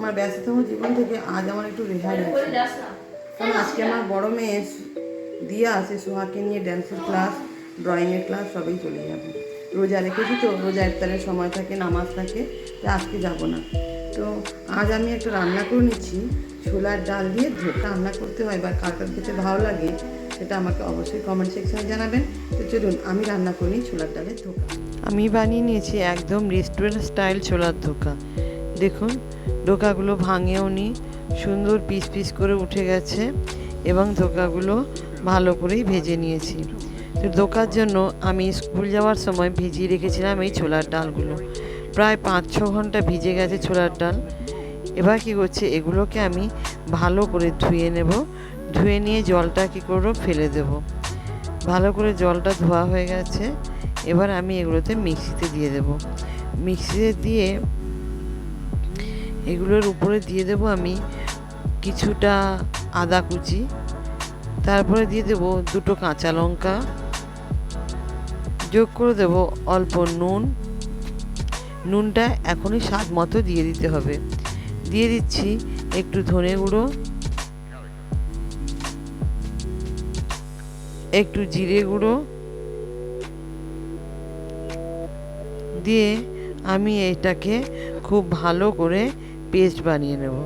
আমার ব্যস্ততম জীবন থেকে আজ আমার একটু রেহাই আছে, কারণ আজকে আমার বড় মেয়ে দিয়া আছে, সোহাকে নিয়ে ড্যান্সের ক্লাস, ড্রয়িংয়ের ক্লাস সবই চলে যাবে। রোজা রেখেছি তো, রোজা ইফতারের সময় থাকে, নামাজ থাকে, তাই আজকে যাব না। তো আজ আমি একটা রান্না করে নিচ্ছি, ছোলার ডাল দিয়ে ধোকা রান্না করতে হয় বা কার কার খেতে ভালো লাগে সেটা আমাকে অবশ্যই কমেন্ট সেকশনে জানাবেন। তো চলুন আমি রান্না করি ছোলার ডালের ধোকা। আমি বানিয়ে নিয়েছি একদম রেস্টুরেন্ট স্টাইল ছোলার ধোকা। দেখুন ধোকাগুলো ভাঙেও নি, সুন্দর পিস পিস করে উঠে গেছে এবং ধোকাগুলো ভালো করেই ভেজে নিয়েছি। তো ধোকার জন্য আমি স্কুল যাওয়ার সময় ভিজিয়ে রেখেছিলাম এই ছোলার ডালগুলো, প্রায় 5-6 ঘন্টা ভিজে গেছে ছোলার ডাল। এবার কী করছি, এগুলোকে আমি ভালো করে ধুয়ে নেব, ধুয়ে নিয়ে জলটা কী করবো ফেলে দেব। ভালো করে জলটা ধোয়া হয়ে গেছে, এবার আমি এগুলোতে মিক্সিতে দিয়ে দেব। মিক্সিতে দিয়ে এগুলোর উপরে দিয়ে দেব আমি কিছুটা আদা কুচি, তারপরে দিয়ে দেব 2টো কাঁচা লঙ্কা, যোগ করে দেব অল্প নুন। নুনটা এখনই স্বাদ মতো দিয়ে দিতে হবে। দিয়ে দিচ্ছি একটু ধনে গুঁড়ো, একটু জিরে গুঁড়ো দিয়ে আমি এটাকে খুব ভালো করে পেস্ট বানিয়ে নেব।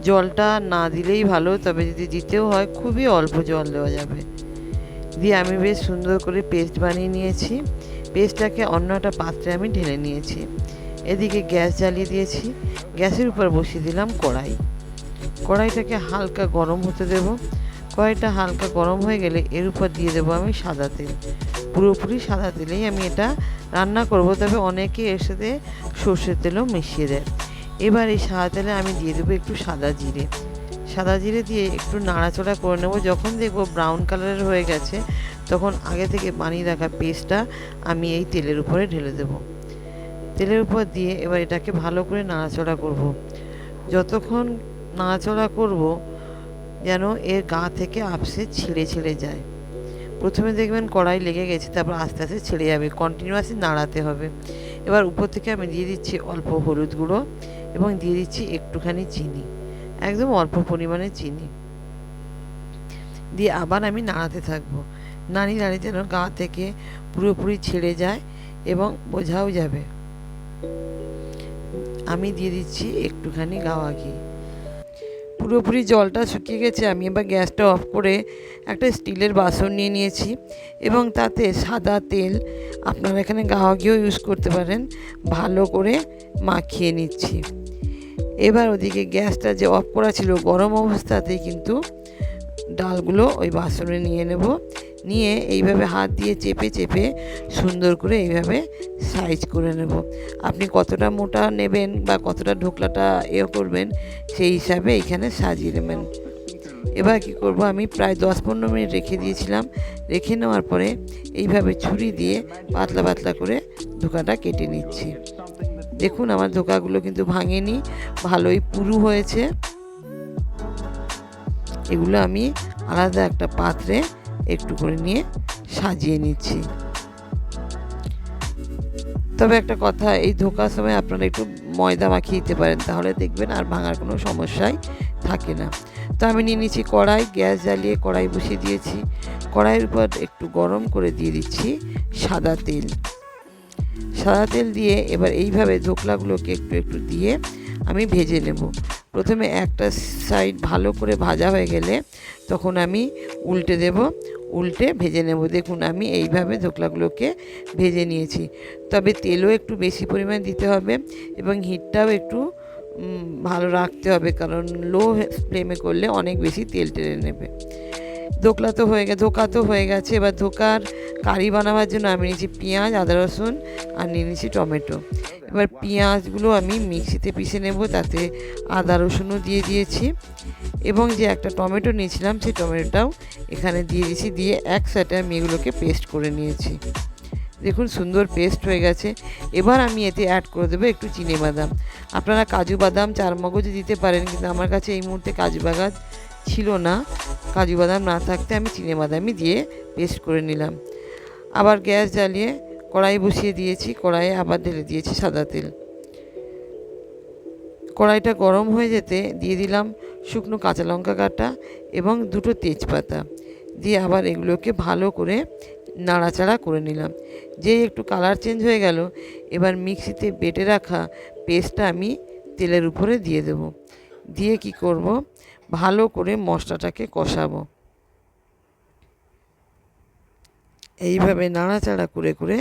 জলটা না দিলেই ভালো, তবে যদি দিতেও হয় খুবই অল্প জল দেওয়া যাবে। দিয়ে আমি বেশ সুন্দর করে পেস্ট বানিয়ে নিয়েছি। পেস্টটাকে অন্য একটা পাত্রে আমি ঢেলে নিয়েছি। এদিকে গ্যাস জ্বালিয়ে দিয়েছি, গ্যাসের উপর বসিয়ে দিলাম কড়াই। কড়াইটাকে হালকা গরম হতে দেব। কড়াইটা হালকা গরম হয়ে গেলে এর উপর দিয়ে দেবো আমি সাদা তেল। পুরোপুরি সাদা তেলেই আমি এটা রান্না করব, তবে অনেকে এর সাথে সর্ষের তেলও মিশিয়ে দেয়। এবার এই সাদা তেলে আমি দিয়ে দেবো একটু সাদা জিরে। সাদা জিরে দিয়ে একটু নাড়াচাড়া করে নেব। যখন দেখবো ব্রাউন কালারের হয়ে গেছে, তখন আগে থেকে বানিয়ে রাখা পেস্টটা আমি এই তেলের উপরে ঢেলে দেব। তেলের উপর দিয়ে এবার এটাকে ভালো করে নাড়াচাড়া করব। যতক্ষণ নাড়াচাড়া করব যেন এর গা থেকে আপসে ছিঁড়ে ছিঁড়ে যায়। প্রথমে দেখবেন কড়াই লেগে গেছে, তারপর আস্তে আস্তে ছেড়ে যাবে, কন্টিনিউয়াসলি নাড়াতে হবে। এবার উপর থেকে আমি দিয়ে দিচ্ছি অল্প হলুদ গুঁড়ো এবং দিয়ে দিচ্ছি একটুখানি চিনি, একদম অল্প পরিমাণে চিনি দিয়ে আবার আমি নাড়াতে থাকবো। নাড়িয়ে যেন গা থেকে পুরোপুরি ছেড়ে যায় এবং বোঝাও যাবে। আমি দিয়ে দিচ্ছি একটুখানি গাওয়া ঘি। পুরোপুরি জলটা শুকিয়ে গেছে, আমি এবার গ্যাসটা অফ করে একটা স্টিলের বাসন নিয়ে নিয়েছি এবং তাতে সাদা তেল, আপনারা এখানে গাওয়া ঘিও ইউজ করতে পারেন, ভালো করে মাখিয়ে নিচ্ছি। এবার ওদিকে গ্যাসটা যে অফ করা ছিল গরম অবস্থাতেই কিন্তু ডালগুলো ওই বাসনে নিয়ে নেব। নিয়ে এইভাবে হাত দিয়ে চেপে চেপে সুন্দর করে এইভাবে সাইজ করে নেব। আপনি কতটা মোটা নেবেন বা কতটা ঢোকলাটা করবেন সেই হিসাবে এইখানে সাজিয়ে নেবেন। এবার কি করব, আমি প্রায় 10-15 মিনিট রেখে দিয়েছিলাম। রেখে নেওয়ার পরে এইভাবে ছুরি দিয়ে পাতলা পাতলা করে ধোকাটা কেটে নিচ্ছি। দেখুন আমার ধোকাগুলো কিন্তু ভাঙেনি, ভালোই পুরু হয়েছে। এগুলো আমি আলাদা একটা পাত্রে একটু করে নিয়ে সাজিয়ে নিচ্ছি। তবে একটা কথা, এই ধোকার সময় আপনারা একটু ময়দা মাখিয়ে দিতে পারেন, তাহলে দেখবেন আর ভাঙার কোনো সমস্যাই থাকে না। তো আমি নিয়ে নিচ্ছি কড়াই, গ্যাস জ্বালিয়ে কড়াই বসিয়ে দিয়েছি। কড়াইয়ের উপর একটু গরম করে দিয়ে দিচ্ছি সাদা তেল। সাদা তেল দিয়ে এবার এইভাবে ধোকলাগুলোকে একটু একটু দিয়ে আমি ভেজে নেব। প্রথমে একটা সাইড ভালো করে ভাজা হয়ে গেলে তখন আমি উল্টে দেব, উল্টে ভেজে নেব। দেখুন আমি এইভাবে ধোকলাগুলোকে ভেজে নিয়েছি। তবে তেলও একটু বেশি পরিমাণে দিতে হবে এবং হিটটাও একটু ভালো রাখতে হবে, কারণ লো ফ্লেমে করলে অনেক বেশি তেল টেনে নেবে। ধোকা তো হয়ে গেছে। এবার ধোকার কারি বানাবার জন্য আমি নিয়েছি পেঁয়াজ, আদা রসুন আর নিয়ে নিয়েছি টমেটো। এবার পেঁয়াজগুলো আমি মিক্সিতে পিষে নেব, তাতে আদা রসুনও দিয়ে দিয়েছি এবং যে একটা টমেটো নিয়েছিলাম সেই টমেটোটাও এখানে দিয়ে দিয়েছি। দিয়ে একসাথে আমি এগুলোকে পেস্ট করে নিয়েছি। দেখুন সুন্দর পেস্ট হয়ে গেছে। এবার আমি এতে অ্যাড করে দেবো একটু চিনেবাদাম। আপনারা কাজু বাদাম, চারমগজ দিতে পারেন, কিন্তু আমার কাছে এই মুহূর্তে কাজু বাদাম ছিল না। কাজু বাদাম না থাকতে আমি চিনেবাদামই দিয়ে পেস্ট করে নিলাম। আবার গ্যাস জ্বালিয়ে কড়াই বসিয়ে দিয়েছি, কড়াইয়ে আবার ঢেলে দিয়েছি সাদা তেল। কড়াইটা গরম হয়ে যেতে দিয়ে দিলাম শুকনো কাঁচা লঙ্কা কাটা এবং 2টো তেজপাতা দিয়ে আবার এগুলোকে ভালো করে নাড়াচাড়া করে নিলাম। যেই একটু কালার চেঞ্জ হয়ে গেল, এবার মিক্সিতে বেটে রাখা পেস্টটা আমি তেলের উপরে দিয়ে দেব। দিয়ে কি করব, ভালো করে মশলাটাকে কষাবো। এইভাবে নাড়াচাড়া করে করে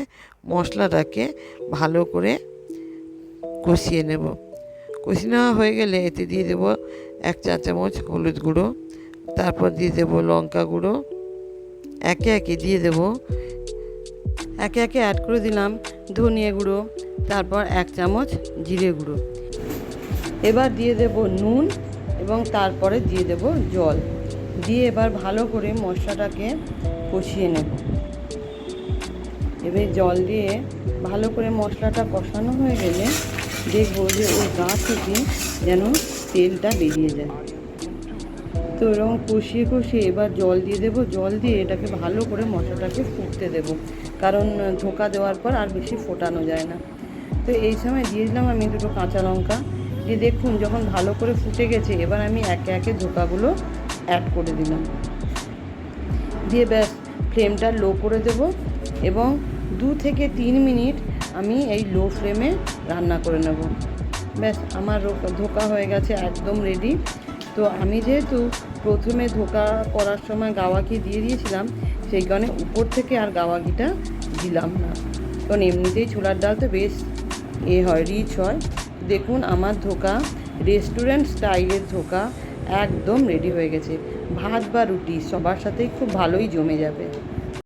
মশলাটাকে ভালো করে কষিয়ে নেব। কষিয়ে নেওয়া হয়ে গেলে এতে দিয়ে দেবো 1 চা চামচ হলুদ গুঁড়ো, তারপর দিয়ে দেবো লঙ্কা গুঁড়ো, একে একে দিয়ে দেবো, একে একে অ্যাড করে দিলাম ধনিয়া গুঁড়ো, তারপর 1 চামচ জিরে গুঁড়ো। এবার দিয়ে দেব নুন এবং তারপরে দিয়ে দেব জল। দিয়ে এবার ভালো করে মশলাটাকে কষিয়ে নেব। এবার জল দিয়ে ভালো করে মশলাটা কষানো হয়ে গেলে দেখবো যে ওর গা থেকে যেন তেলটা বেরিয়ে যায়। তো এরকম কষিয়ে কষিয়ে এবার জল দিয়ে দেবো। জল দিয়ে এটাকে ভালো করে মশলাটাকে ফুটতে দেবো, কারণ ধোকা দেওয়ার পর আর বেশি ফোটানো যায় না। তো এই সময় দিয়ে দিলাম আমি 2টো কাঁচা লঙ্কা। দিয়ে দেখুন যখন ভালো করে ফুটে গেছে, এবার আমি একে একে ধোকাগুলো অ্যাড করে দিলাম। দিয়ে ব্যাস ফ্লেমটা লো করে দেব এবং 2 থেকে 3 মিনিট আমি এই লো ফ্লেমে রান্না করে নেব। ব্যাস আমার ধোকা হয়ে গেছে, একদম রেডি। তো আমি যেহেতু প্রথমে ধোকা করার সময় গাওয়া ঘি দিয়ে দিয়েছিলাম, সেই কারণে উপর থেকে আর গাওয়া ঘিটা দিলাম না, কারণ এমনিতেই ছোলার ডাল তো বেশ হয়, রিচ হয়। দেখুন আমার ধোকা, রেস্টুরেন্ট স্টাইলের ধোকা একদম রেডি হয়ে গেছে। ভাত বা রুটি সবার সাথেই খুব ভালোই জমে যাবে।